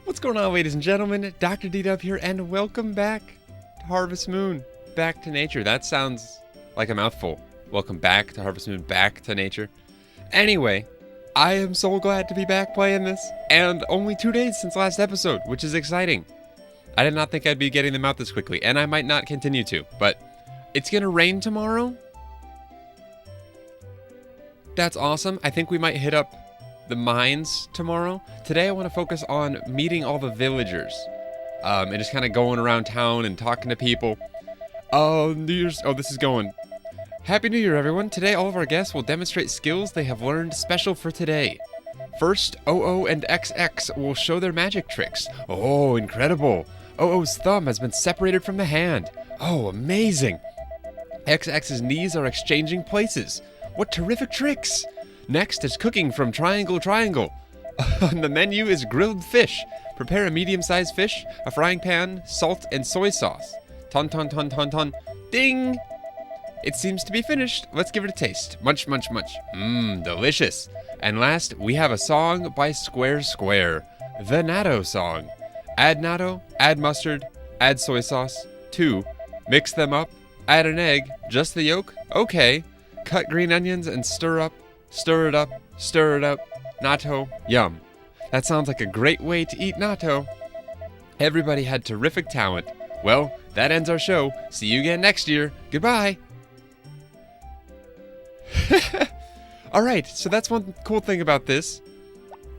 What's going on, ladies and gentlemen? DoctorDDub here, and welcome back to Harvest Moon. Back to nature. That sounds like a mouthful. Welcome back to Harvest Moon, back to nature. Anyway, I am so glad to be back playing this, and only 2 days since last episode, which is exciting. I did not think I'd be getting them out this quickly, and I might not continue to, but it's gonna rain tomorrow. That's awesome. I think we might hit up the mines tomorrow. Today I want to focus on meeting all the villagers, and just kind of going around town and talking to people. This is going. Happy New Year, everyone. Today all of our guests will demonstrate skills they have learned special for today. First, OO and XX will show their magic tricks. Oh, incredible. OO's thumb has been separated from the hand. Oh, amazing. XX's knees are exchanging places. What terrific tricks. Next is cooking from Triangle. On the menu is grilled fish. Prepare a medium-sized fish, a frying pan, salt, and soy sauce. Ton. Ding! It seems to be finished. Let's give it a taste. Munch. Mmm, delicious. And last, we have a song by Square, the natto song. Add natto, add mustard, add soy sauce. 2. Mix them up. Add an egg. Just the yolk? Okay. Cut green onions and stir it up. Natto, yum. That sounds like a great way to eat natto. Everybody had terrific talent. Well, that ends our show. See you again next year. Goodbye. Alright, so that's one cool thing about this.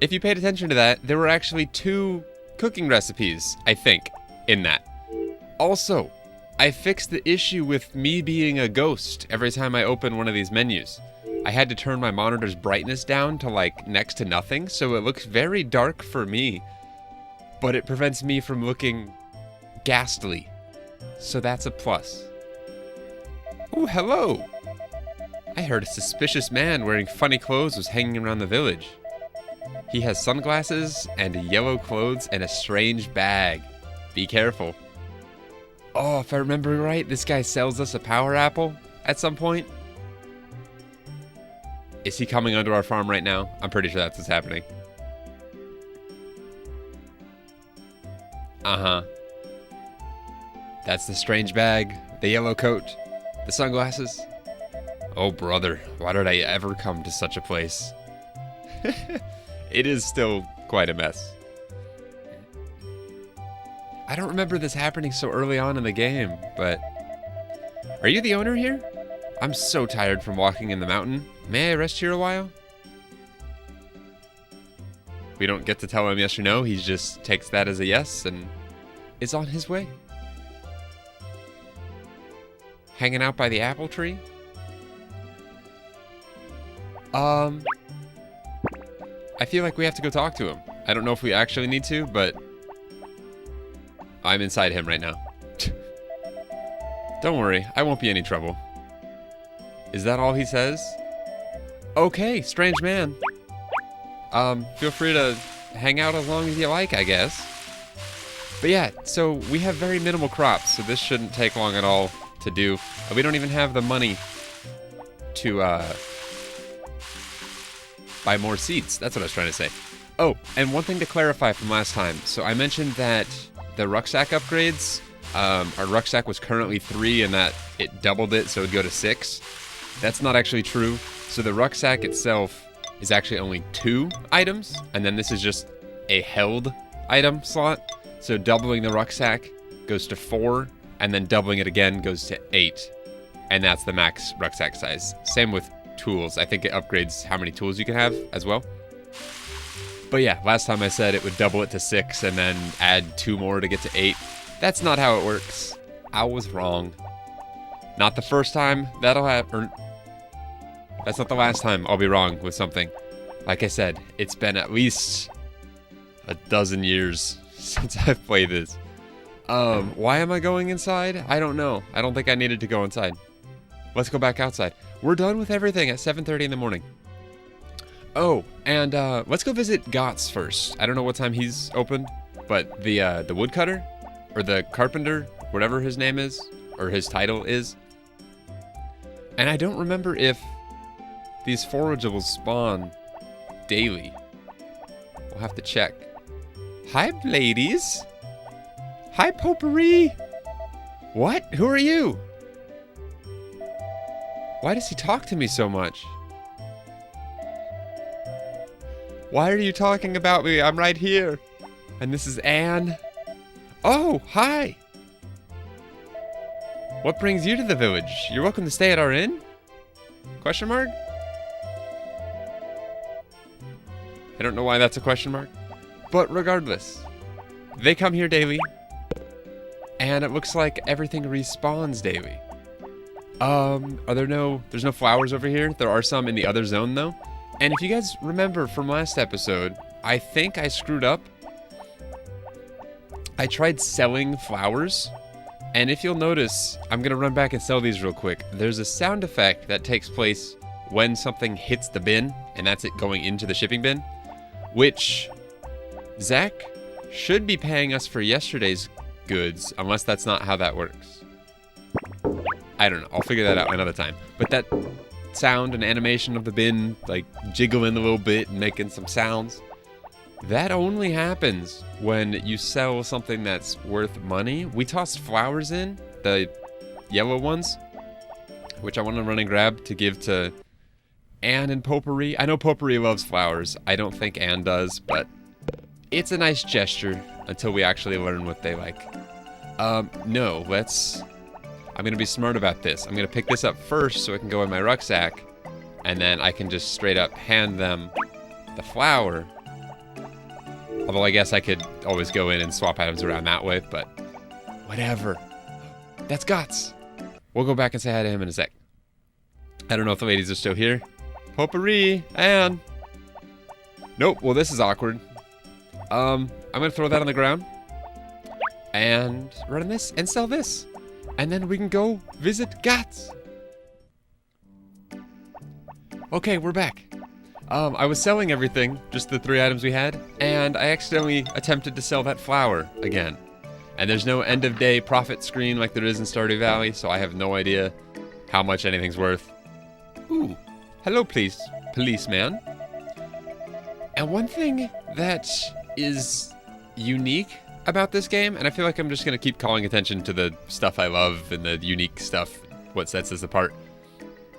If you paid attention to that, there were actually 2 cooking recipes, I think, in that. Also, I fixed the issue with me being a ghost every time I open one of these menus. I had to turn my monitor's brightness down to like next to nothing, so it looks very dark for me, but it prevents me from looking ghastly. So that's a plus. Ooh, hello! I heard a suspicious man wearing funny clothes was hanging around the village. He has sunglasses and yellow clothes and a strange bag. Be careful. Oh, if I remember right, this guy sells us a power apple at some point. Is he coming onto our farm right now? I'm pretty sure that's what's happening. Uh-huh. That's the strange bag, the yellow coat, the sunglasses. Oh, brother, why did I ever come to such a place? It is still quite a mess. I don't remember this happening so early on in the game, but... Are you the owner here? I'm so tired from walking in the mountain. May I rest here a while? We don't get to tell him yes or no. He just takes that as a yes and is on his way. Hanging out by the apple tree? I feel like we have to go talk to him. I don't know if we actually need to, but I'm inside him right now. Don't worry, I won't be any trouble. Is that all he says? Okay, strange man. Feel free to hang out as long as you like, I guess. But yeah, so we have very minimal crops, so this shouldn't take long at all to do. We don't even have the money to buy more seeds. That's what I was trying to say. Oh, and one thing to clarify from last time. So I mentioned that the rucksack upgrades, our rucksack was currently 3 and that it doubled it, so it would go to 6. That's not actually true. So the rucksack itself is actually only 2 items, and then this is just a held item slot. So doubling the rucksack goes to 4, and then doubling it again goes to 8. And that's the max rucksack size. Same with tools. I think it upgrades how many tools you can have as well. But yeah, last time I said it would double it to 6 and then add 2 more to get to 8. That's not how it works. I was wrong. Not the first time that'll happen. That's not the last time I'll be wrong with something. Like I said, it's been at least a dozen years since I've played this. Why am I going inside? I don't know. I don't think I needed to go inside. Let's go back outside. We're done with everything at 7:30 in the morning. Oh, and let's go visit Gotts first. I don't know what time he's open, but the woodcutter or the carpenter, whatever his name is or his title is. And I don't remember if these forageables spawn daily. We'll have to check. Hi, ladies. Hi, Potpourri. What? Who are you? Why does he talk to me so much? Why are you talking about me? I'm right here. And this is Anne. Oh, hi. What brings you to the village? You're welcome to stay at our inn? Question mark? I don't know why that's a question mark. But regardless, they come here daily. And it looks like everything respawns daily. There's no flowers over here. There are some in the other zone though. And if you guys remember from last episode, I think I screwed up. I tried selling flowers. And if you'll notice, I'm going to run back and sell these real quick. There's a sound effect that takes place when something hits the bin, and that's it going into the shipping bin, which Zach should be paying us for yesterday's goods, unless that's not how that works. I don't know. I'll figure that out another time. But that sound and animation of the bin, like jiggling a little bit and making some sounds, that only happens when you sell something that's worth money. We tossed flowers in, the yellow ones, which I want to run and grab to give to Anne and Potpourri. I know Potpourri loves flowers. I don't think Anne does, but it's a nice gesture until we actually learn what they like. I'm going to be smart about this. I'm going to pick this up first so it can go in my rucksack, and then I can just straight up hand them the flower. Although I guess I could always go in and swap items around that way, but whatever. That's Guts. We'll go back and say hi to him in a sec. I don't know if the ladies are still here. Potpourri, Anne. Nope, well this is awkward. I'm gonna throw that on the ground. And run this and sell this. And then we can go visit Guts. Okay, we're back. I was selling everything, just the 3 items we had, and I accidentally attempted to sell that flower again. And there's no end of day profit screen like there is in Stardew Valley, so I have no idea how much anything's worth. Ooh, hello policeman. And one thing that is unique about this game, and I feel like I'm just going to keep calling attention to the stuff I love and the unique stuff, what sets us apart.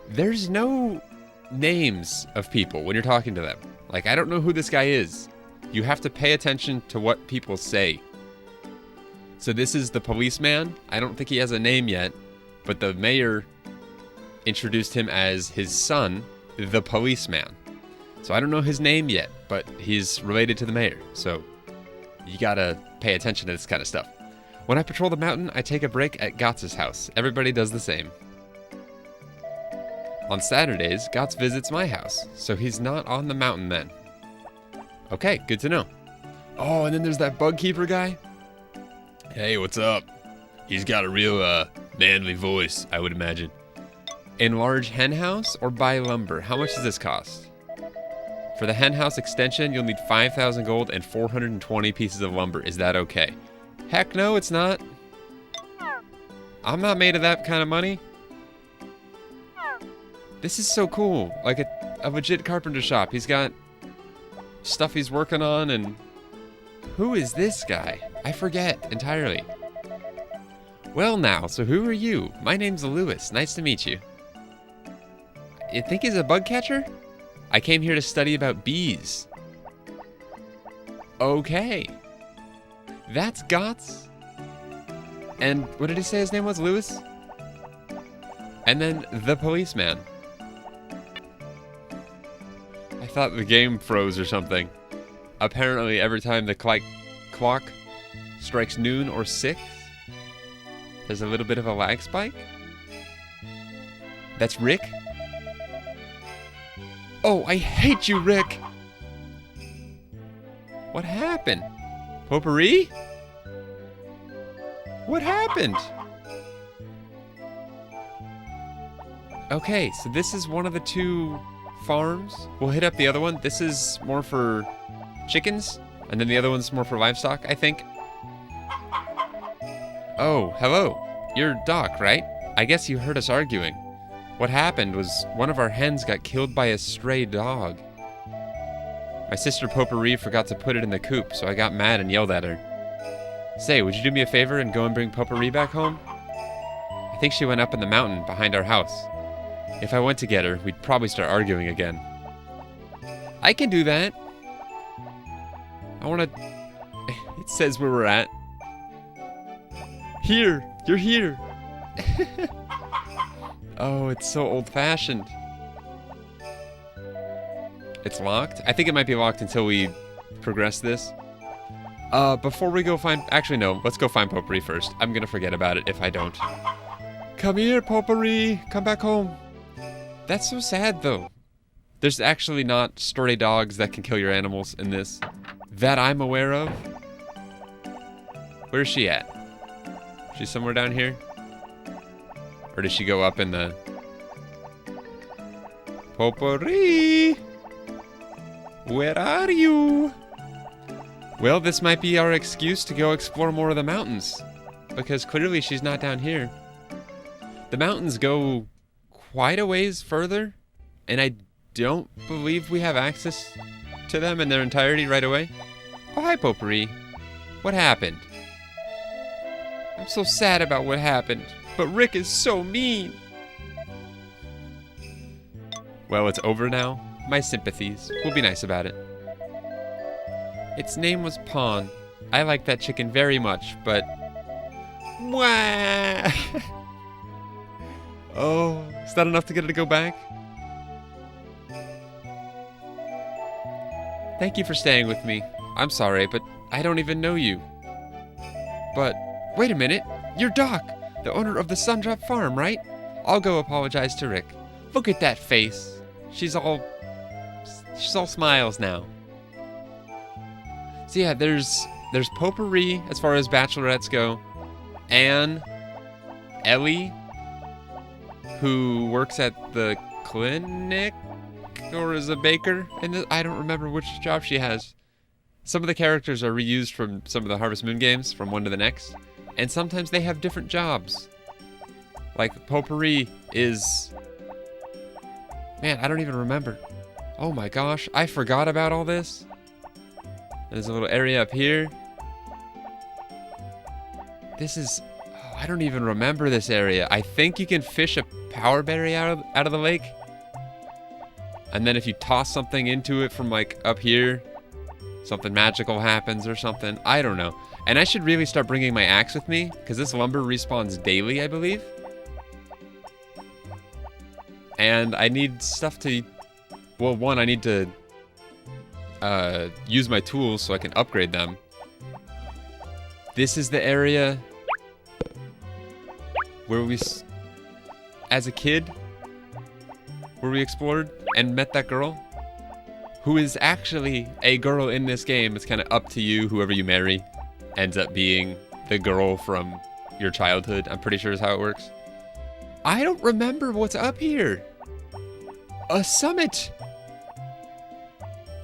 There's no names of people when you're talking to them. Like, I don't know who this guy is. You have to pay attention to what people say. So this is the policeman. I don't think he has a name yet, but the mayor introduced him as his son, the policeman. So I don't know his name yet, but he's related to the mayor. So you gotta pay attention to this kind of stuff. When I patrol the mountain, I take a break at Gotz's house. Everybody does the same. On Saturdays, Gotz visits my house, so he's not on the mountain then. Okay, good to know. Oh, and then there's that bug keeper guy. Hey, what's up? He's got a real, manly voice, I would imagine. Enlarge hen house or buy lumber? How much does this cost? For the hen house extension, you'll need 5,000 gold and 420 pieces of lumber. Is that okay? Heck no, it's not. I'm not made of that kind of money. This is so cool. Like a legit carpenter shop. He's got stuff he's working on, and who is this guy? I forget entirely. Well now, so who are you? My name's Lewis. Nice to meet you. You think he's a bug catcher? I came here to study about bees. Okay. That's Gotts. And what did he say his name was? Lewis? And then the policeman. I thought the game froze or something. Apparently, every time the clock strikes noon or 6, there's a little bit of a lag spike. That's Rick? Oh, I hate you, Rick! What happened? Potpourri? What happened? Okay, so this is one of the 2 farms. We'll hit up the other one. This is more for chickens, and then the other one's more for livestock, I think. Oh, hello. You're Doc, right? I guess you heard us arguing. What happened was one of our hens got killed by a stray dog. My sister Potpourri forgot to put it in the coop, so I got mad and yelled at her. Say, would you do me a favor and go and bring Potpourri back home? I think she went up in the mountain behind our house. If I went to get her, we'd probably start arguing again. I can do that. I want to... It says where we're at. Here! You're here! Oh, it's so old-fashioned. It's locked? I think it might be locked until we progress this. Before we go find... Actually, no. Let's go find Potpourri first. I'm gonna forget about it if I don't. Come here, Potpourri! Come back home! That's so sad, though. There's actually not stray dogs that can kill your animals in this. That I'm aware of. Where's she at? She's somewhere down here? Or did she go up in the... Potpourri! Where are you? Well, this might be our excuse to go explore more of the mountains. Because clearly she's not down here. The mountains go quite a ways further. And I don't believe we have access to them in their entirety right away. Oh, hi, Potpourri. What happened? I'm so sad about what happened. But Rick is so mean. Well, it's over now. My sympathies. We'll be nice about it. Its name was Pawn. I like that chicken very much, but... Wah! Oh, is that enough to get it to go back? Thank you for staying with me. I'm sorry, but I don't even know you. But, wait a minute. You're Doc, the owner of the Sundrop Farm, right? I'll go apologize to Rick. Look at that face. She's all smiles now. So yeah, there's Potpourri as far as bachelorettes go. Anne, Ellie, who works at the clinic or is a baker. And I don't remember which job she has. Some of the characters are reused from some of the Harvest Moon games from one to the next. And sometimes they have different jobs. Like Potpourri is... Man, I don't even remember. Oh my gosh, I forgot about all this. There's a little area up here. This is... Oh, I don't even remember this area. I think you can fish a power berry out of the lake. And then if you toss something into it from like up here, something magical happens or something. I don't know. And I should really start bringing my axe with me, because this lumber respawns daily, I believe. And I need stuff to... Well, one, I need to use my tools so I can upgrade them. This is the area where we, as a kid, where we explored and met that girl, who is actually a girl in this game. It's kind of up to you, whoever you marry ends up being the girl from your childhood. I'm pretty sure is how it works. I don't remember what's up here. A summit.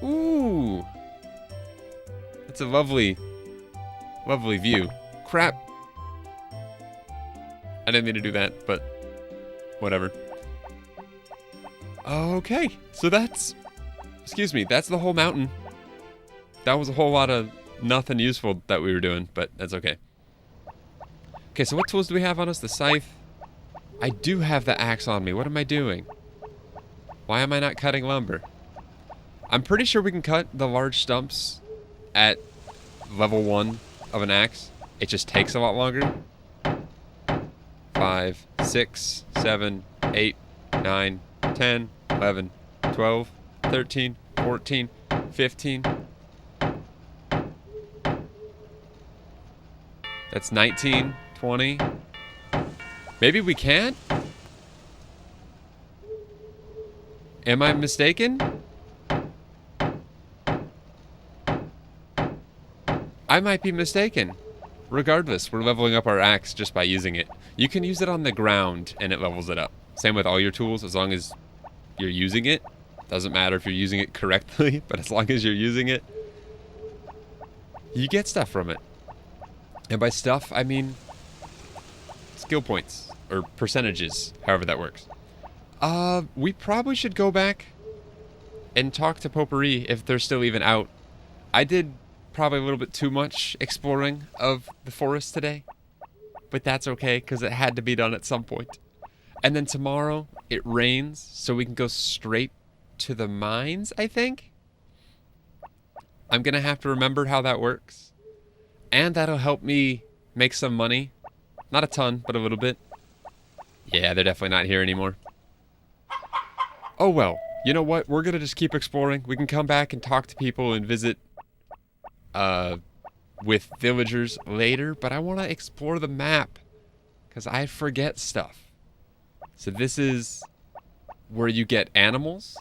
Ooh. That's a lovely, lovely view. Crap. I didn't mean to do that, but whatever. Okay, so that's... Excuse me, that's the whole mountain. That was a whole lot of nothing useful that we were doing, but that's okay. Okay, so what tools do we have on us? The scythe. I do have the axe on me. What am I doing? Why am I not cutting lumber? I'm pretty sure we can cut the large stumps at level 1 of an axe. It just takes a lot longer. 5, 6, 7, 8, 9, 10, 11, 12, 13, 14, 15. That's 19, 20. Maybe we can't? Am I mistaken? I might be mistaken. Regardless, we're leveling up our axe just by using it. You can use it on the ground and it levels it up. Same with all your tools, as long as you're using it. Doesn't matter if you're using it correctly, but as long as you're using it, you get stuff from it. And by stuff, I mean skill points, or percentages, however that works. We probably should go back and talk to Potpourri if they're still even out. I did probably a little bit too much exploring of the forest today, but that's okay because it had to be done at some point. And then tomorrow it rains, so we can go straight to the mines, I think. I'm gonna have to remember how that works, and that'll help me make some money. Not a ton, but a little bit. Yeah, they're definitely not here anymore. Oh well, you know what? We're gonna just keep exploring. We can come back and talk to people and visit with villagers later, but I want to explore the map because I forget stuff. So this is where you get animals.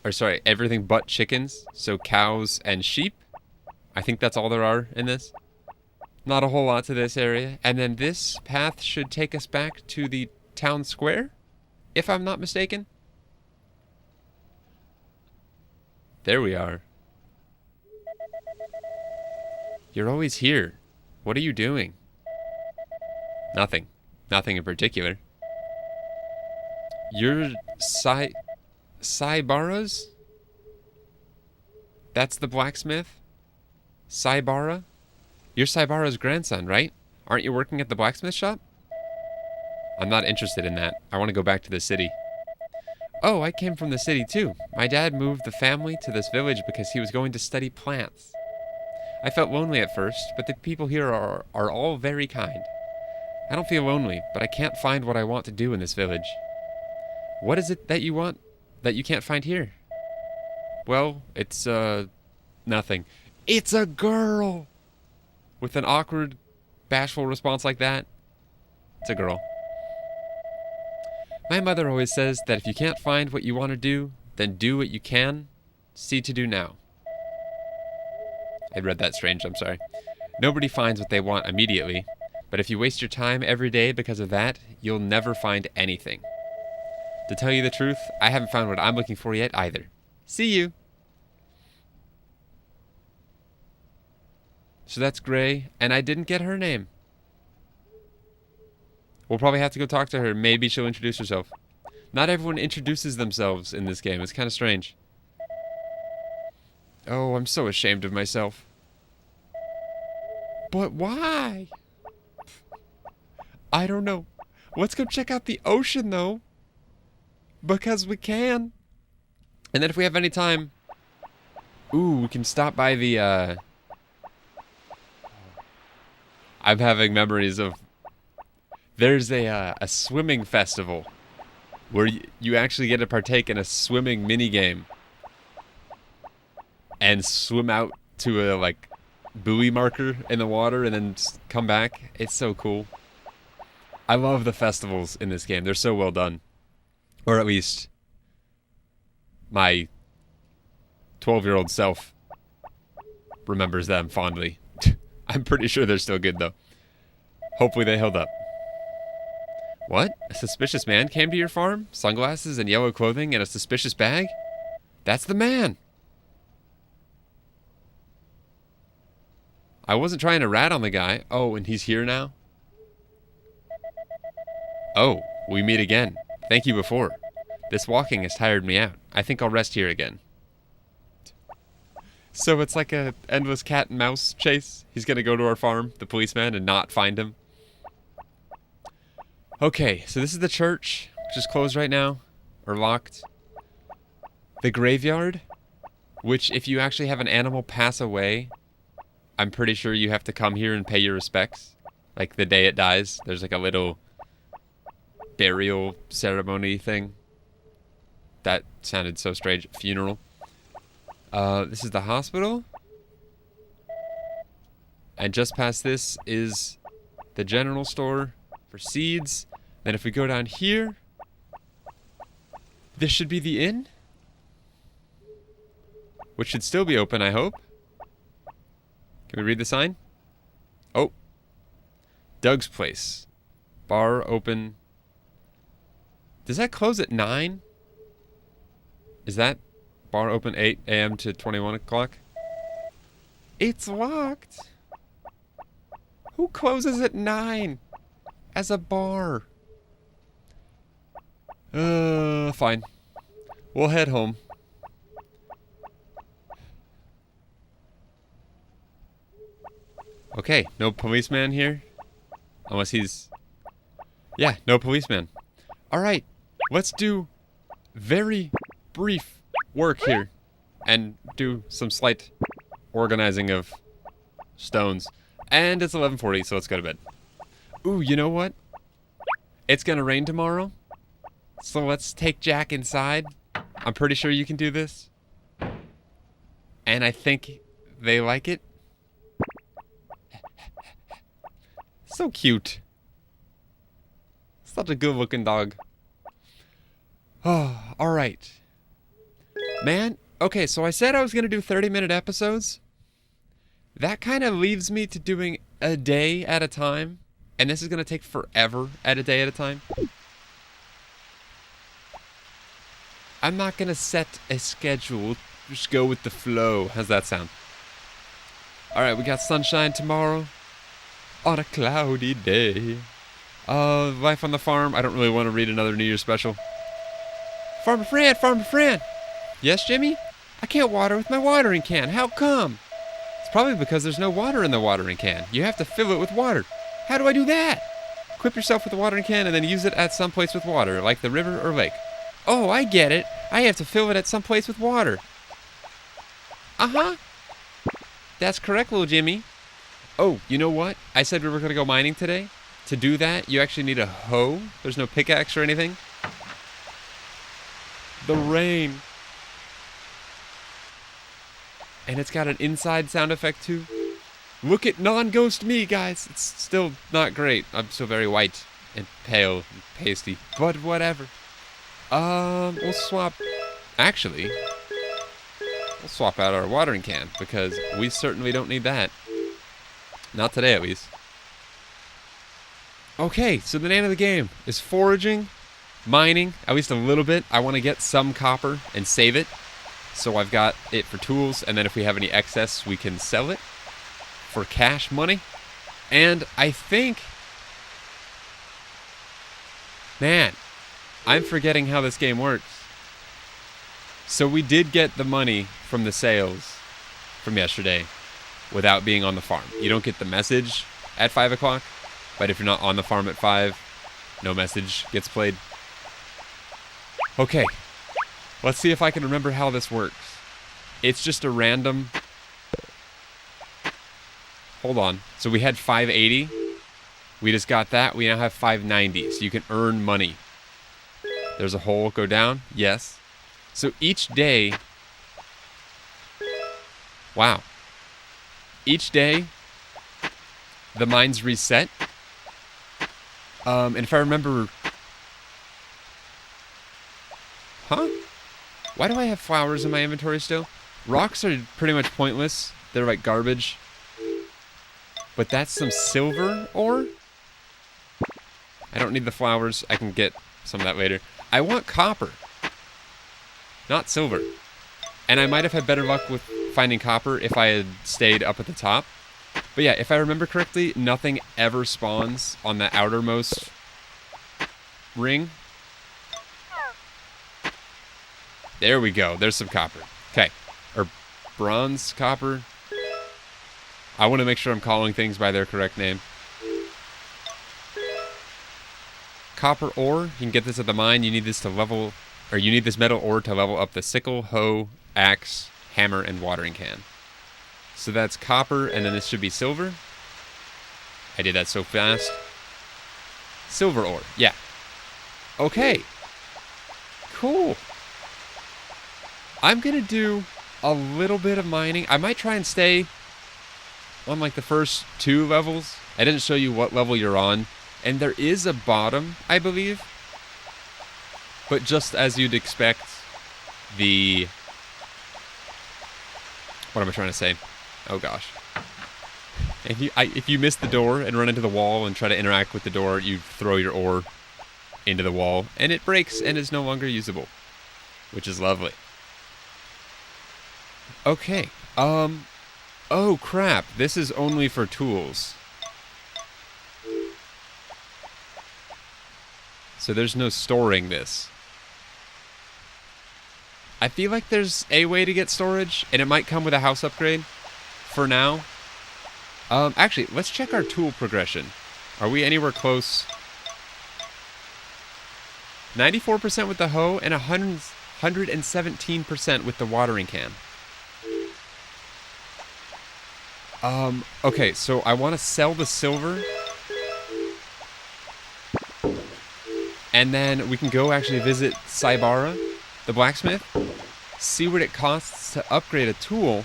Or sorry, everything but chickens. So cows and sheep. I think that's all there are in this. Not a whole lot to this area. And then this path should take us back to the town square, if I'm not mistaken. There we are. You're always here. What are you doing? Nothing. Nothing in particular. You're Saibara's? That's the blacksmith? Saibara? You're Saibara's grandson, right? Aren't you working at the blacksmith shop? I'm not interested in that. I want to go back to the city. Oh, I came from the city too. My dad moved the family to this village because he was going to study plants. I felt lonely at first, but the people here are all very kind. I don't feel lonely, but I can't find what I want to do in this village. What is it that you want that you can't find here? Well, it's, nothing. It's a girl! With an awkward, bashful response like that, it's a girl. My mother always says that if you can't find what you want to do, then do what you can see to do now. I read that strange, I'm sorry. Nobody finds what they want immediately, but if you waste your time every day because of that, you'll never find anything. To tell you the truth, I haven't found what I'm looking for yet either. See you! So that's Gray, and I didn't get her name. We'll probably have to go talk to her. Maybe she'll introduce herself. Not everyone introduces themselves in this game. It's kind of strange. Oh, I'm so ashamed of myself. But why? I don't know. Let's go check out the ocean, though. Because we can. And then if we have any time... Ooh, we can stop by the, I'm having memories of... There's a swimming festival where you actually get to partake in a swimming minigame and swim out to a, like, buoy marker in the water and then come back. It's so cool. I love the festivals in this game. They're so well done. Or at least my 12-year-old self remembers them fondly. I'm pretty sure they're still good, though. Hopefully they held up. What? A suspicious man came to your farm? Sunglasses and yellow clothing and a suspicious bag? That's the man! I wasn't trying to rat on the guy. Oh, and he's here now? Oh, we meet again. Thank you before. This walking has tired me out. I think I'll rest here again. So it's like a endless cat and mouse chase? He's gonna go to our farm, the policeman, and not find him? Okay, so this is the church, which is closed right now, or locked. The graveyard, which if you actually have an animal pass away, I'm pretty sure you have to come here and pay your respects. Like the day it dies, there's like a little burial ceremony thing. That sounded so strange. Funeral. This is the hospital. And just past this is the general store for seeds. Then if we go down here, this should be the inn, which should still be open, I hope. Can we read the sign? Oh. Doug's Place. Bar open. Does that close at 9? Is that bar open 8 a.m. to 21 o'clock? It's locked. Who closes at 9 as a bar? Fine. We'll head home. Okay, no policeman here. Unless he's... Yeah, no policeman. Alright, let's do very brief work here. And do some slight organizing of stones. And it's 11:40, so let's go to bed. Ooh, you know what? It's gonna rain tomorrow. So let's take Jack inside. I'm pretty sure you can do this. And I think they like it. So cute. Such a good looking dog. Oh, alright. Man, okay, so I said I was going to do 30-minute episodes. That kind of leaves me to doing a day at a time. And this is going to take forever at a day at a time. I'm not going to set a schedule. Just go with the flow. How's that sound? Alright, we got sunshine tomorrow. On a cloudy day. Life on the farm. I don't really want to read another New Year's special. Farmer Fran! Farmer Fran! Yes, Jimmy? I can't water with my watering can. How come? It's probably because there's no water in the watering can. You have to fill it with water. How do I do that? Equip yourself with a watering can and then use it at some place with water, like the river or lake. Oh, I get it. I have to fill it at some place with water. Uh-huh. That's correct, little Jimmy. Oh, you know what? I said we were going to go mining today. To do that, you actually need a hoe. There's no pickaxe or anything. The rain. And it's got an inside sound effect too. Look at non-ghost me, guys. It's still not great. I'm still very white and pale and pasty. But whatever. We'll swap... Actually, we'll swap out our watering can because we certainly don't need that. Not today, at least. Okay, so the name of the game is foraging, mining, at least a little bit. I want to get some copper and save it. So I've got it for tools, and then if we have any excess, we can sell it for cash money. And I think... Man, I'm forgetting how this game works. So we did get the money from the sales from yesterday without being on the farm. You don't get the message at 5 o'clock, but if you're not on the farm at 5, no message gets played. Okay, let's see if I can remember how this works. It's just a random... Hold on. So we had 580. We just got that. We now have 590. So you can earn money. There's a hole. Go down. Yes. So each day... Wow. Each day, the mines reset. And if I remember... Huh? Why do I have flowers in my inventory still? Rocks are pretty much pointless. They're like garbage. But that's some silver ore? I don't need the flowers. I can get some of that later. I want copper. Not silver. And I might have had better luck with finding copper if I had stayed up at the top. But yeah, if I remember correctly, nothing ever spawns on the outermost ring. There we go. There's some copper. Okay. Or bronze, copper. I want to make sure I'm calling things by their correct name. Copper ore. You can get this at the mine. You need this to level... Or you need this metal ore to level up the sickle, hoe, axe, hammer, and watering can. So that's copper, and then this should be silver. I did that so fast. Silver ore. Yeah. Okay. Cool. I'm going to do a little bit of mining. I might try and stay on like the first 2 levels. I didn't show you what level you're on. And there is a bottom, I believe. But just as you'd expect, the... What am I trying to say? Oh gosh. If you miss the door and run into the wall and try to interact with the door, you throw your ore into the wall. And it breaks and is no longer usable. Which is lovely. Okay. Oh crap. This is only for tools. So there's no storing this. I feel like there's a way to get storage, and it might come with a house upgrade for now. Actually, let's check our tool progression. Are we anywhere close? 94% with the hoe and 117% with the watering can. Okay, so I want to sell the silver. And then we can go actually visit Saibara, the blacksmith, see what it costs to upgrade a tool,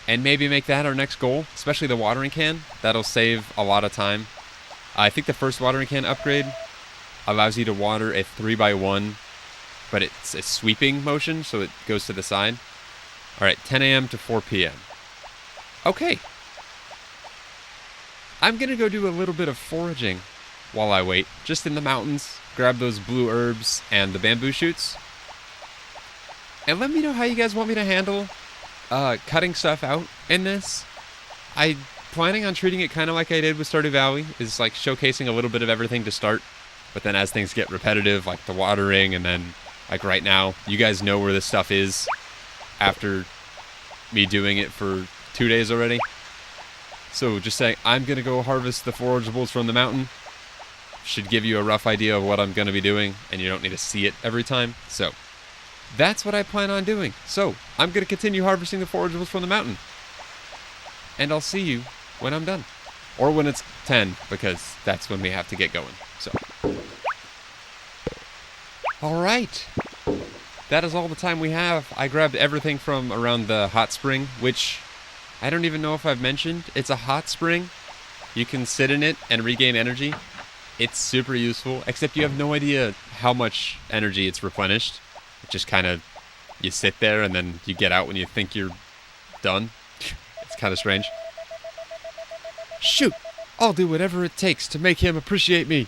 and maybe make that our next goal, especially the watering can. That'll save a lot of time. I think the first watering can upgrade allows you to water a 3x1, but it's a sweeping motion, so it goes to the side. Alright, 10 a.m. to 4 p.m. Okay. I'm gonna go do a little bit of foraging while I wait, just in the mountains, grab those blue herbs and the bamboo shoots. And let me know how you guys want me to handle cutting stuff out in this. I'm planning on treating it kind of like I did with Stardew Valley, is like showcasing a little bit of everything to start, but then as things get repetitive, like the watering, and then like right now, you guys know where this stuff is after me doing it for 2 days already. So just saying, I'm gonna go harvest the forageables from the mountain. Should give you a rough idea of what I'm gonna be doing, and you don't need to see it every time. So that's what I plan on doing. So I'm gonna continue harvesting the forageables from the mountain, and I'll see you when I'm done, or when it's 10, because that's when we have to get going. So all right, that is all the time we have. I grabbed everything from around the hot spring, which I don't even know if I've mentioned. It's a hot spring. You can sit in it and regain energy. It's super useful, except you have no idea how much energy it's replenished. It just kind of, you sit there and then you get out when you think you're done. It's kind of strange. Shoot! I'll do whatever it takes to make him appreciate me.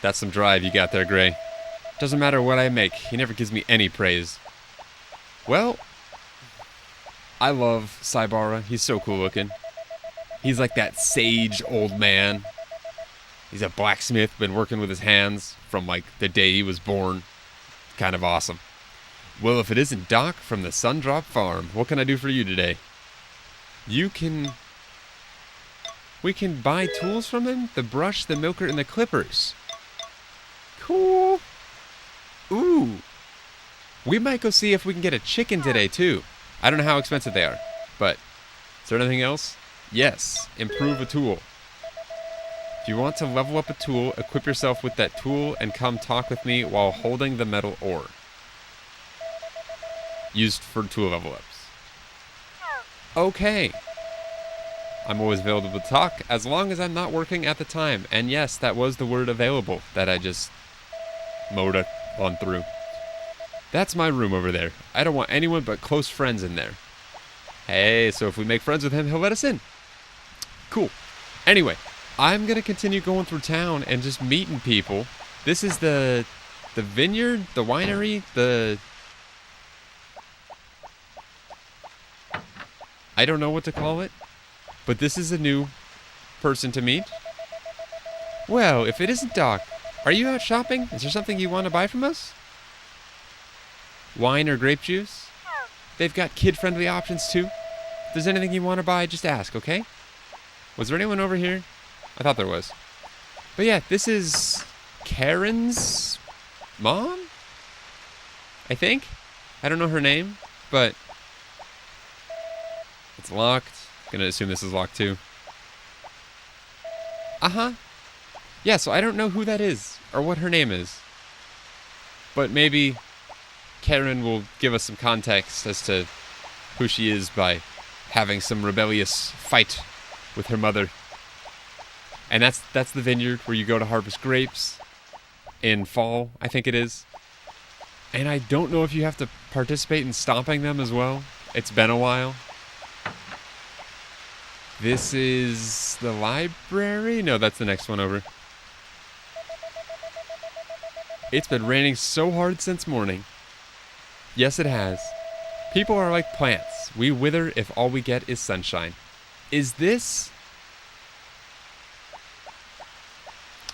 That's some drive you got there, Gray. Doesn't matter what I make, he never gives me any praise. Well, I love Saibara. He's so cool looking. He's like that sage old man. He's a blacksmith, been working with his hands from like the day he was born. Kind of awesome. Well, if it isn't Doc from the Sundrop Farm, what can I do for you today? We can buy tools from him? The brush, the milker, and the clippers. Cool. Ooh. We might go see if we can get a chicken today, too. I don't know how expensive they are, but is there anything else? Yes, improve a tool. If you want to level up a tool, equip yourself with that tool and come talk with me while holding the metal ore. Used for tool level ups. Okay. I'm always available to talk as long as I'm not working at the time. And yes, that was the word available that I just mowed on through. That's my room over there. I don't want anyone but close friends in there. Hey, so if we make friends with him, he'll let us in. Cool. Anyway, I'm going to continue going through town and just meeting people. This is the vineyard, the winery, I don't know what to call it, but this is a new person to meet. Well, if it isn't Doc, are you out shopping? Is there something you want to buy from us? Wine or grape juice? They've got kid-friendly options too. If there's anything you want to buy, just ask, okay? Was there anyone over here? I thought there was. But yeah, this is Karen's mom? I think? I don't know her name, but it's locked. Gonna assume this is locked too. Uh-huh. Yeah, so I don't know who that is or what her name is. But maybe Karen will give us some context as to who she is by having some rebellious fight with her mother. And that's the vineyard where you go to harvest grapes in fall, I think it is. And I don't know if you have to participate in stomping them as well. It's been a while. This is the library? No, that's the next one over. It's been raining so hard since morning. Yes, it has. People are like plants. We wither if all we get is sunshine. Is this...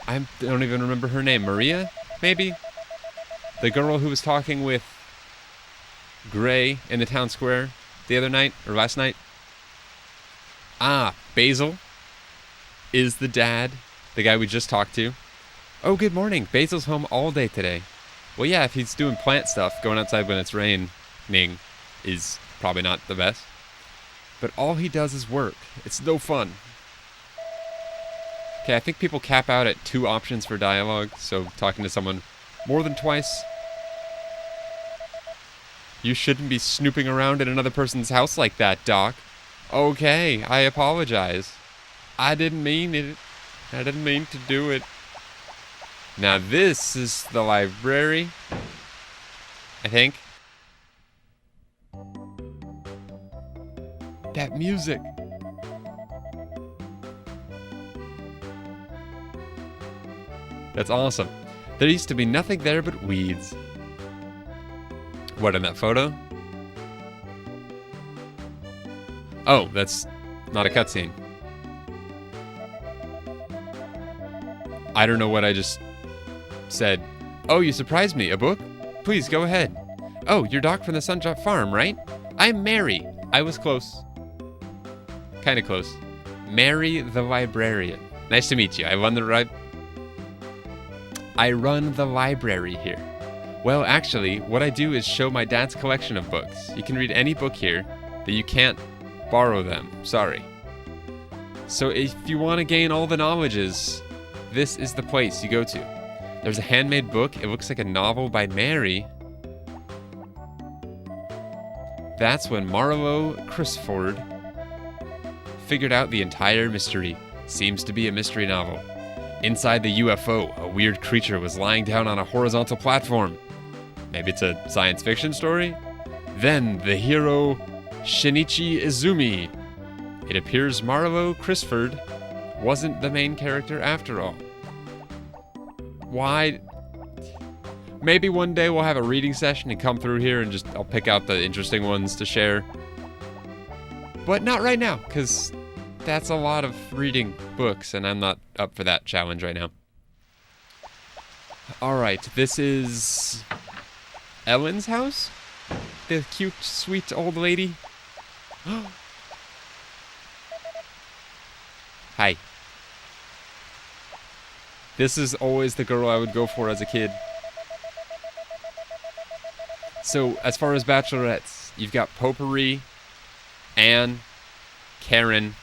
I don't even remember her name. Maria, maybe? The girl who was talking with Gray in the town square the other night, or last night. Ah, Basil is the dad, the guy we just talked to. Oh, good morning. Basil's home all day today. Well, yeah, if he's doing plant stuff, going outside when it's raining is probably not the best. But all he does is work. It's no fun. Okay, I think people cap out at 2 options for dialogue, so talking to someone more than twice. You shouldn't be snooping around in another person's house like that, Doc. Okay, I apologize. I didn't mean it. I didn't mean to do it. Now this is the library, I think. That music. That's awesome. There used to be nothing there but weeds. What, in that photo? Oh, that's not a cutscene. I don't know what I just said. Oh, you surprised me. A book? Please, go ahead. Oh, you're Doc from the Sundrop Farm, right? I'm Mary. I was close. Kinda close. Mary the librarian. Nice to meet you. I run the library here. Well, actually, what I do is show my dad's collection of books. You can read any book here, but you can't borrow them. Sorry. So if you want to gain all the knowledges, this is the place you go to. There's a handmade book. It looks like a novel by Mary. That's when Marlowe Crisford figured out the entire mystery. Seems to be a mystery novel. Inside the UFO, a weird creature was lying down on a horizontal platform. Maybe it's a science fiction story? Then the hero, Shinichi Izumi. It appears Marlowe Crisford wasn't the main character after all. Why? Maybe one day we'll have a reading session and come through here and I'll pick out the interesting ones to share. But not right now, because that's a lot of reading books, and I'm not up for that challenge right now. Alright, this is Ellen's house? The cute, sweet old lady? Hi. This is always the girl I would go for as a kid. So, as far as bachelorettes, you've got Potpourri, Anne, Karen,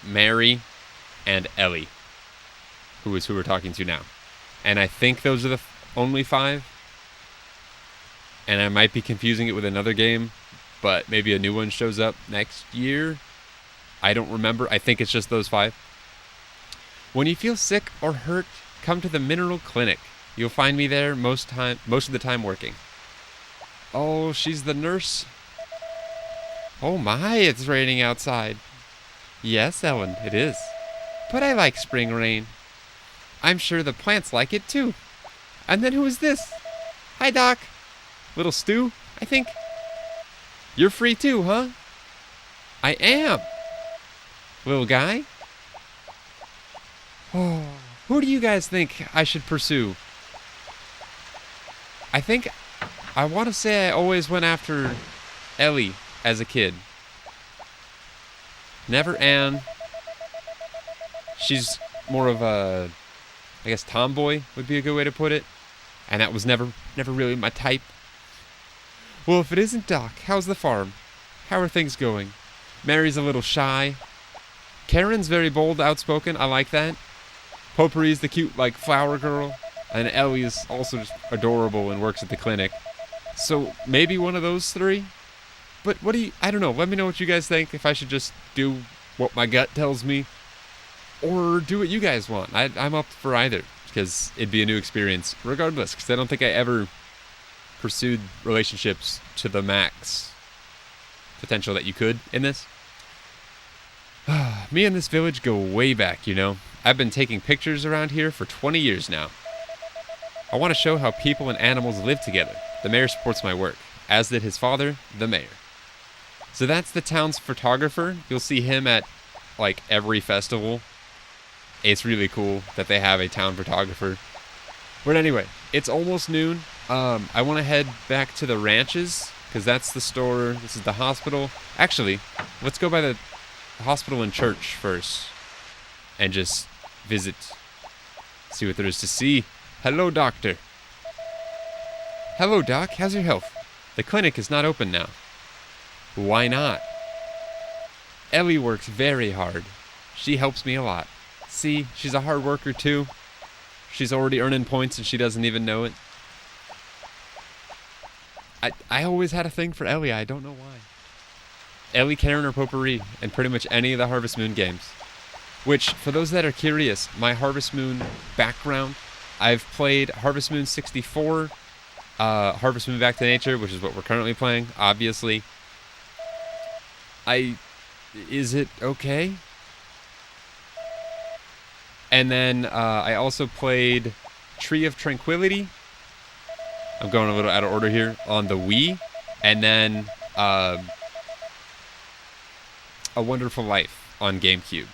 Mary, and Ellie, who is who we're talking to now. And I think those are the only 5. And I might be confusing it with another game, but maybe a new one shows up next year. I don't remember. I think it's just those 5. When you feel sick or hurt, come to the Mineral Clinic. You'll find me there most of the time working. Oh, she's the nurse. Oh my, it's raining outside. Yes, Ellen, it is. But I like spring rain. I'm sure the plants like it too. And then who is this? Hi, Doc. Little Stu, I think. You're free too, huh? I am. Little guy. Oh, who do you guys think I should pursue? I want to say I always went after Ellie as a kid. Never Anne. She's more of a, I guess, tomboy would be a good way to put it. And that was never really my type. Well, if it isn't Doc, how's the farm? How are things going? Mary's a little shy. Karen's very bold, outspoken. I like that. Potpourri's the cute, flower girl. And Ellie is also just adorable and works at the clinic. So, maybe one of those 3? But I don't know. Let me know what you guys think. If I should just do what my gut tells me. Or do what you guys want. I'm up for either. Because it'd be a new experience. Regardless. Because I don't think I ever pursued relationships to the max potential that you could in this. Me and this village go way back, you know. I've been taking pictures around here for 20 years now. I want to show how people and animals live together. The mayor supports my work, as did his father, the mayor. So that's the town's photographer. You'll see him at, every festival. It's really cool that they have a town photographer. But anyway, it's almost noon. I want to head back to the ranches, because that's the store. This is the hospital. Actually, let's go by the hospital and church first and just visit, see what there is to see. Hello, doctor. Hello, doc. How's your health? The clinic is not open now. Why not? Ellie works very hard. She helps me a lot. See, she's a hard worker too. She's already earning points and she doesn't even know it. I always had a thing for Ellie. I don't know why. Ellie, Karen, or Potpourri, and pretty much any of the Harvest Moon games. Which, for those that are curious, my Harvest Moon background, I've played Harvest Moon 64, Harvest Moon Back to Nature, which is what we're currently playing, obviously. Is it okay? And then I also played Tree of Tranquility. I'm going a little out of order here, on the Wii. And then A Wonderful Life on GameCube.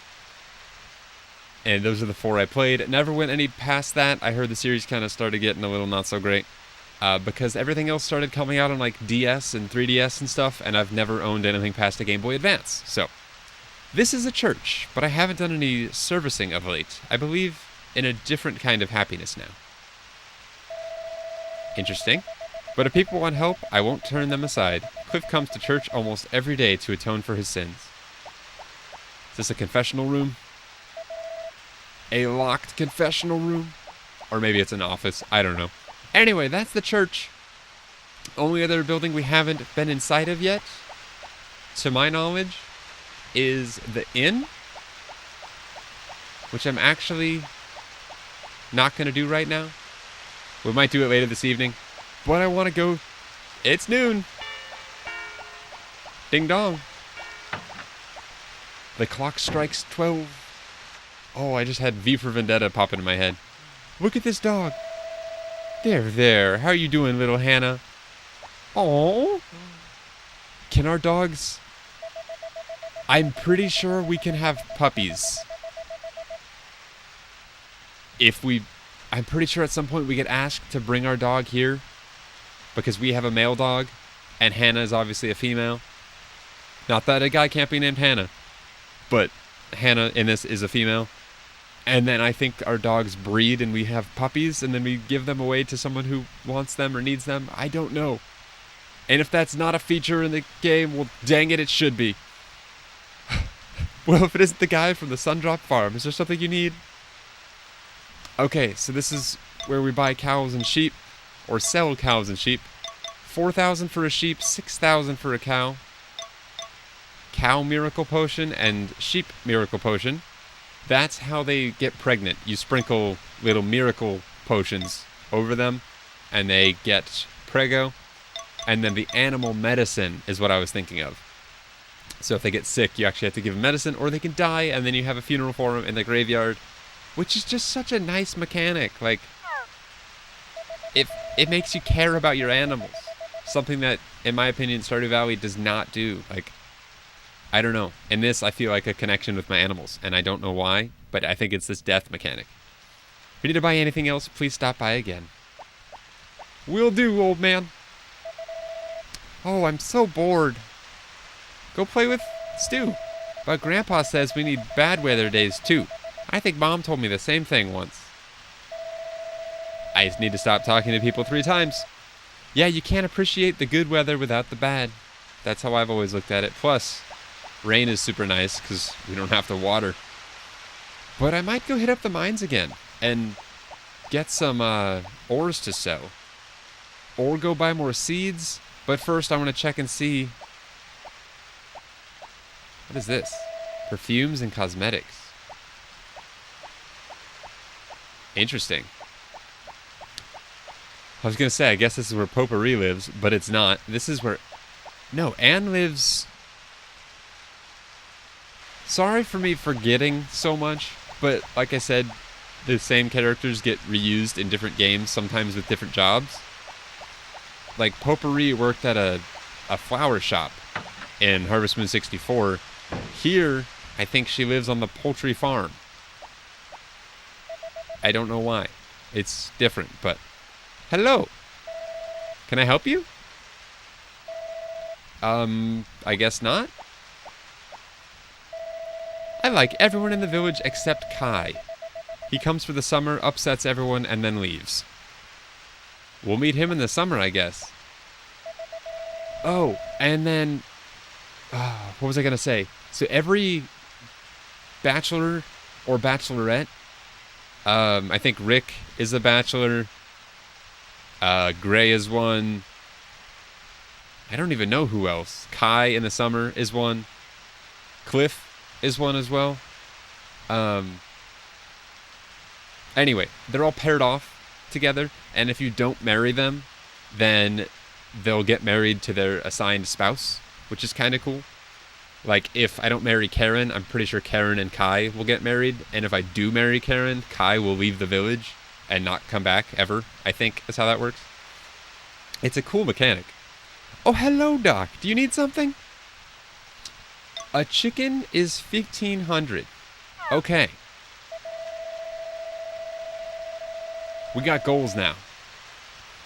And those are the 4 I played. Never went any past that. I heard the series kind of started getting a little not so great. Because everything else started coming out on like DS and 3DS and stuff, and I've never owned anything past a Game Boy Advance. So, this is a church, but I haven't done any servicing of late. I believe in a different kind of happiness now. Interesting. But if people want help, I won't turn them aside. Cliff comes to church almost every day to atone for his sins. Is this a confessional room? A locked confessional room? Or maybe it's an office. I don't know. Anyway, that's the church. Only other building we haven't been inside of yet, to my knowledge, is the inn, which I'm actually not going to do right now. We might do it later this evening, but I want to go. It's noon. Ding dong. The clock strikes 12. Oh, I just had V for Vendetta pop into my head. Look at this dog. There. How you doing, little Hannah? Oh. Can our dogs... I'm pretty sure we can have puppies. I'm pretty sure at some point we get asked to bring our dog here because we have a male dog and Hannah is obviously a female. Not that a guy can't be named Hannah, but Hannah in this is a female. And then I think our dogs breed and we have puppies and then we give them away to someone who wants them or needs them. I don't know. And if that's not a feature in the game, well, dang it should be. Well, if it isn't the guy from the Sundrop Farm, is there something you need? Okay, so this is where we buy cows and sheep, or sell cows and sheep. 4,000 for a sheep, 6,000 for a cow. Cow miracle potion and sheep miracle potion. That's how they get pregnant. You sprinkle little miracle potions over them, and they get prego. And then the animal medicine is what I was thinking of. So if they get sick, you actually have to give them medicine, or they can die, and then you have a funeral for them in the graveyard, which is just such a nice mechanic. Like, it makes you care about your animals. Something that, in my opinion, Stardew Valley does not do. Like, I don't know. In this, I feel like a connection with my animals, and I don't know why, but I think it's this death mechanic. If you need to buy anything else, please stop by again. Will do, old man. Oh, I'm so bored. Go play with Stu. But Grandpa says we need bad weather days too. I think Mom told me the same thing once. I just need to stop talking to people 3 times. Yeah, you can't appreciate the good weather without the bad. That's how I've always looked at it. Plus, rain is super nice because we don't have to water. But I might go hit up the mines again and get some ores to sow. Or go buy more seeds. But first I want to check and see... What is this? Perfumes and cosmetics. Interesting. I was going to say, I guess this is where Potpourri lives, but it's not. This is where... No, Anne lives... Sorry for me forgetting so much, but like I said, the same characters get reused in different games, sometimes with different jobs. Like, Potpourri worked at a flower shop in Harvest Moon 64. Here, I think she lives on the poultry farm. I don't know why. It's different, but... Hello! Can I help you? I guess not. I like everyone in the village except Kai. He comes for the summer, upsets everyone, and then leaves. We'll meet him in the summer, I guess. Oh, and then... what was I going to say? So every bachelor or bachelorette, I think Rick is a bachelor, Gray is one, I don't even know who else. Kai in the summer is one, Cliff is one as well. Anyway, they're all paired off together, and if you don't marry them, then they'll get married to their assigned spouse, which is kind of cool. Like, if I don't marry Karen, I'm pretty sure Karen and Kai will get married, and if I do marry Karen, Kai will leave the village and not come back ever, I think is how that works. It's a cool mechanic. Oh, hello, Doc. Do you need something? A chicken is 1,500. Okay. We got goals now.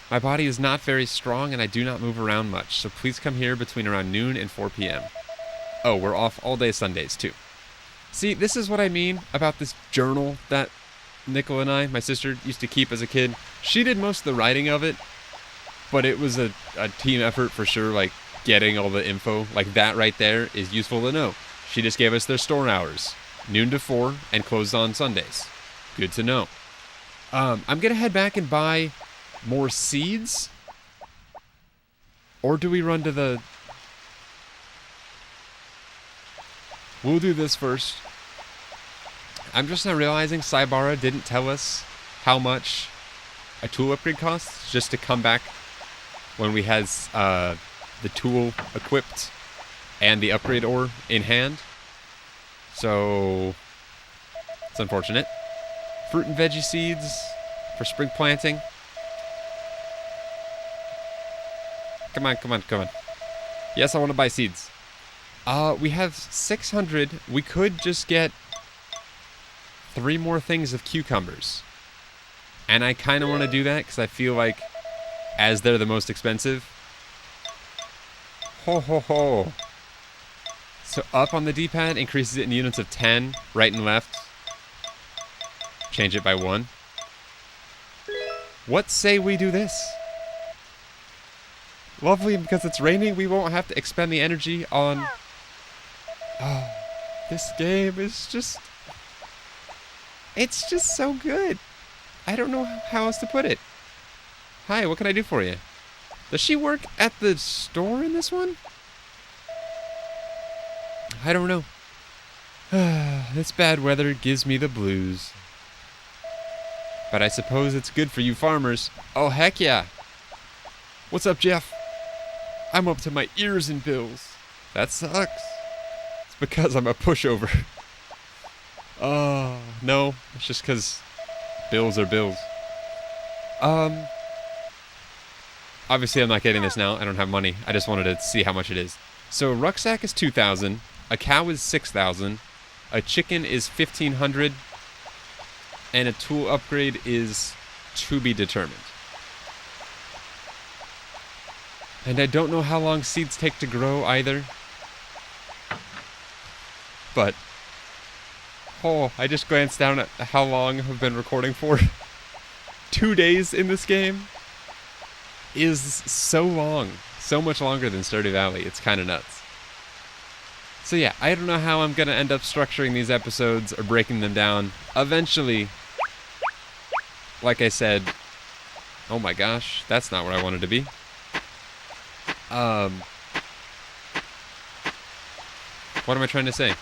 My body is not very strong and I do not move around much, so please come here between around noon and 4 p.m. Oh, we're off all day Sundays, too. See, this is what I mean about this journal that Nicole and I, my sister, used to keep as a kid. She did most of the writing of it, but it was a team effort for sure, like getting all the info. Like that right there is useful to know. She just gave us their store hours, noon to 4, and closed on Sundays. Good to know. I'm going to head back and buy more seeds. Or do we run to the... We'll do this first. I'm just now realizing Saibara didn't tell us how much a tool upgrade costs, just to come back when we had the tool equipped and the upgrade ore in hand. So, it's unfortunate. Fruit and veggie seeds for spring planting. Come on, come on, come on. Yes, I want to buy seeds. We have 600. We could just get 3 more things of cucumbers. And I kind of want to do that because I feel like as they're the most expensive. Ho ho ho. So up on the D-pad increases it in units of 10, right and left. Change it by 1. What say we do this? Lovely, because it's raining, we won't have to expend the energy on... Oh, this game is just... It's just so good. I don't know how else to put it. Hi, what can I do for you? Does she work at the store in this one? I don't know. This bad weather gives me the blues. But I suppose it's good for you farmers. Oh, heck yeah. What's up, Jeff? I'm up to my ears in bills. That sucks. It's because I'm a pushover. Oh, no. It's just because bills are bills. Obviously I'm not getting this now. I don't have money. I just wanted to see how much it is. So a rucksack is 2,000. A cow is 6,000. A chicken is 1,500. And a tool upgrade is to be determined. And I don't know how long seeds take to grow either. But, oh, I just glanced down at how long I've been recording for. 2 days in this game is so long. So much longer than Stardew Valley. It's kind of nuts. So yeah, I don't know how I'm going to end up structuring these episodes or breaking them down. Eventually, like I said, oh my gosh, that's not what I wanted to be. What am I trying to say?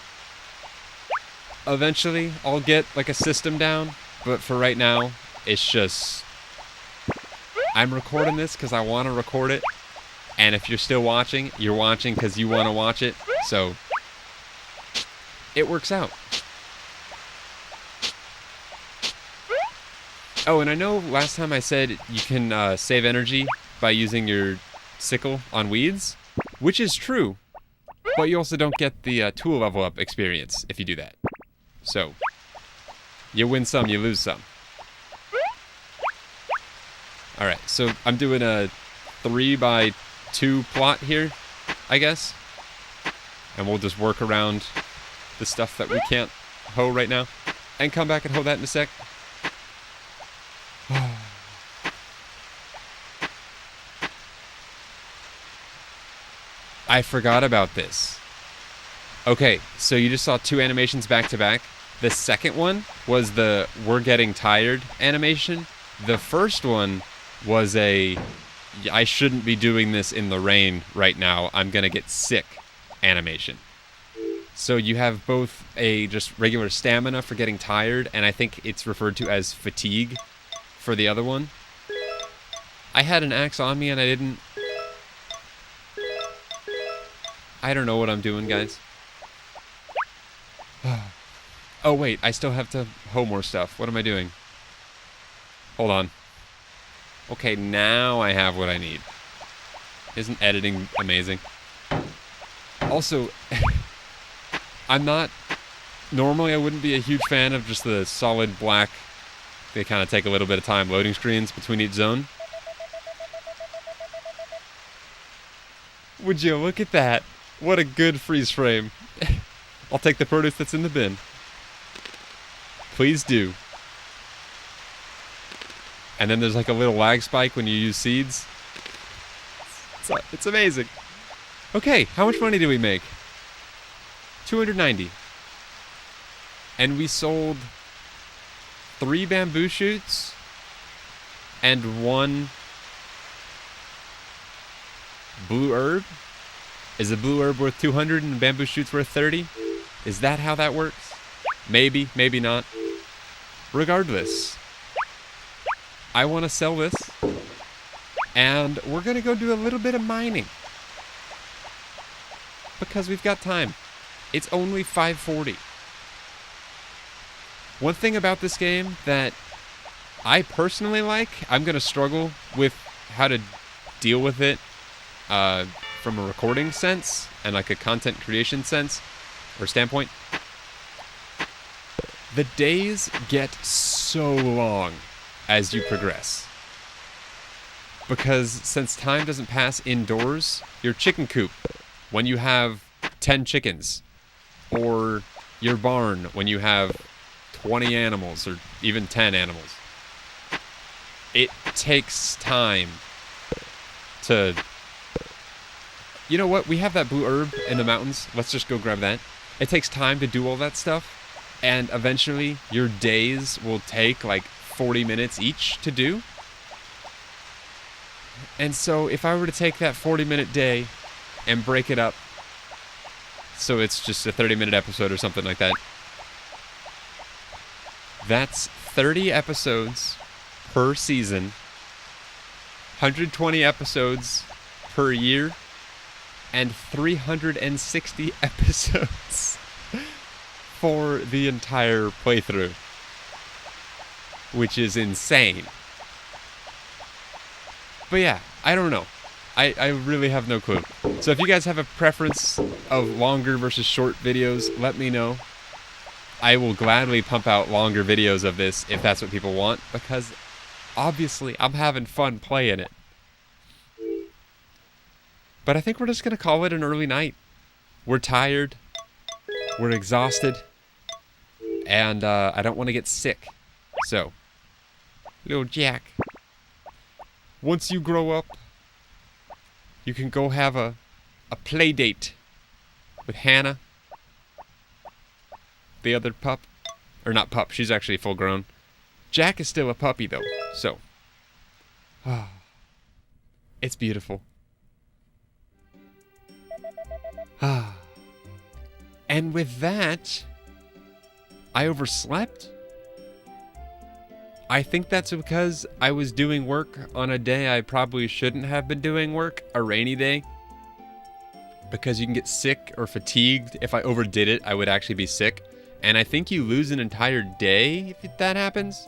Eventually, I'll get like a system down, but for right now, it's just... I'm recording this because I want to record it, and if you're still watching, you're watching because you want to watch it, so it works out. Oh, and I know last time I said you can save energy by using your sickle on weeds, which is true, but you also don't get the tool level up experience if you do that. So, you win some, you lose some. Alright, so I'm doing a 3x2 plot here, I guess. And we'll just work around the stuff that we can't hoe right now. And come back and hoe that in a sec. I forgot about this. Okay, so you just saw 2 animations back to back. The second one was the "we're getting tired" animation. The first one was a "I shouldn't be doing this in the rain right now, I'm gonna get sick" animation. So you have both a just regular stamina for getting tired, and I think it's referred to as fatigue for the other one. I had an axe on me and I don't know what I'm doing, guys. Oh wait, I still have to hoe more stuff. What am I doing? Hold on. Okay, now I have what I need. Isn't editing amazing? Also, normally I wouldn't be a huge fan of just the solid black, they kind of take a little bit of time loading screens between each zone. Would you look at that? What a good freeze frame. I'll take the produce that's in the bin. Please do. And then there's like a little lag spike when you use seeds. It's amazing. Okay, how much money did we make? 290. And we sold 3 bamboo shoots and 1 blue herb. Is a blue herb worth 200 and a bamboo shoot's worth 30? Is that how that works? Maybe, maybe not. Regardless, I want to sell this, and we're going to go do a little bit of mining. Because we've got time. It's only 5:40. One thing about this game that I personally like, I'm going to struggle with how to deal with it from a recording sense and like a content creation sense or standpoint. The days get so long as you progress. Because since time doesn't pass indoors, your chicken coop, when you have 10 chickens, or your barn when you have 20 animals or even 10 animals, it takes time to... You know what? We have that blue herb in the mountains. Let's just go grab that. It takes time to do all that stuff. And eventually, your days will take like 40 minutes each to do. And so, if I were to take that 40-minute day and break it up, so it's just a 30-minute episode or something like that, that's 30 episodes per season, 120 episodes per year, and 360 episodes for the entire playthrough, which is insane. But yeah, I don't know. I really have no clue. So if you guys have a preference of longer versus short videos, let me know. I will gladly pump out longer videos of this if that's what people want, because obviously I'm having fun playing it. But I think we're just going to call it an early night. We're tired. We're exhausted. And I don't want to get sick. So, little Jack, once you grow up, you can go have a play date with Hannah, the other pup. Or not pup, she's actually full grown. Jack is still a puppy though, so. It's beautiful. And with that, I overslept. I think that's because I was doing work on a day I probably shouldn't have been doing work, a rainy day. Because you can get sick or fatigued. If I overdid it, I would actually be sick. And I think you lose an entire day if that happens.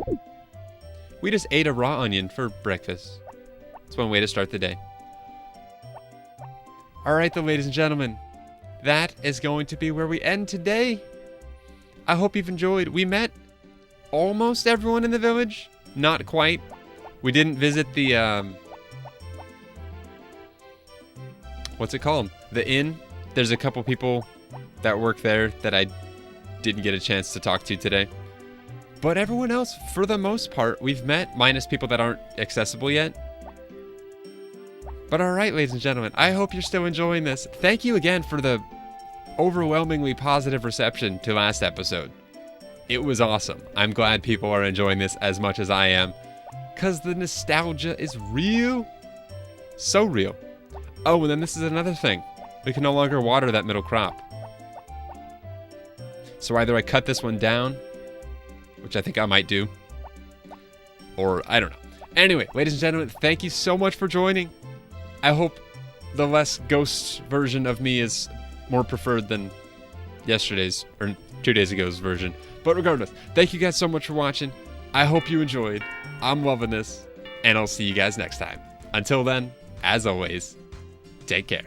We just ate a raw onion for breakfast. It's one way to start the day. Alright then, ladies and gentlemen. That is going to be where we end today. I hope you've enjoyed. We met almost everyone in the village. Not quite. We didn't visit the what's it called? The inn. There's a couple people that work there that I didn't get a chance to talk to today. But everyone else, for the most part, we've met, minus people that aren't accessible yet. But alright, ladies and gentlemen, I hope you're still enjoying this. Thank you again for the overwhelmingly positive reception to last episode. It was awesome. I'm glad people are enjoying this as much as I am, because the nostalgia is real. So real. Oh, and then this is another thing. We can no longer water that middle crop. So either I cut this one down, which I think I might do, or I don't know. Anyway, ladies and gentlemen, thank you so much for joining. I hope the less ghost version of me is more preferred than yesterday's, or 2 days ago's version. But regardless, thank you guys so much for watching. I hope you enjoyed. I'm loving this, and I'll see you guys next time. Until then, as always, take care.